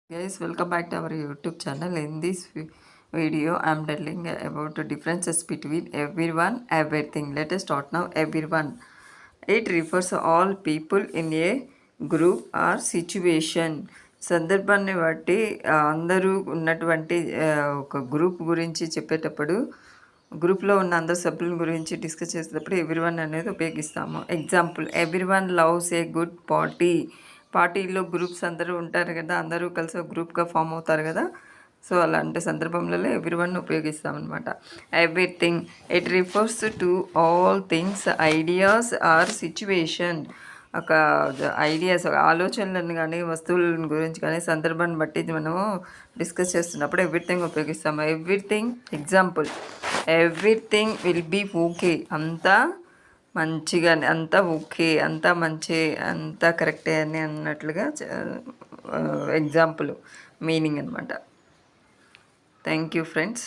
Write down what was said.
Guys, welcome back to our YouTube channel. In this video, I am telling about the differences between everyone, everything. Let us start now. Everyone. It refers to all people in a group or situation. సందర్భాన్ని బట్టి అందరూ ఉన్నటువంటి ఒక group గురించి చెప్పేటప్పుడు గ్రూప్లో ఉన్న అందరు సభ్యుల గురించి డిస్కస్ చేసేటప్పుడు ఎవ్రీవన్ అనేది ఉపయోగిస్తాము. Example, everyone loves a good party. పార్టీలో గ్రూప్స్ అందరూ ఉంటారు కదా, అందరూ కలిసి ఒక గ్రూప్గా ఫామ్ అవుతారు కదా. సో అలాంటి సందర్భంలో ఎవ్రీవన్ ఉపయోగిస్తామన్నమాట. Everything, it refers to all things, ideas or situation. ఒక ఐడియాస్, ఆలోచనలను కానీ వస్తువులను గురించి కానీ సందర్భాన్ని బట్టి మనము డిస్కస్ చేస్తున్నప్పుడు ఎవ్రీథింగ్ ఉపయోగిస్తాము. Everything example, everything will be okay. అంతా మంచిగా, అంతా ఓకే, అంతా మంచి, అంతా కరెక్టే అని అన్నట్లుగా ఎగ్జాంపుల్ మీనింగ్ అనమాట. Thank you friends.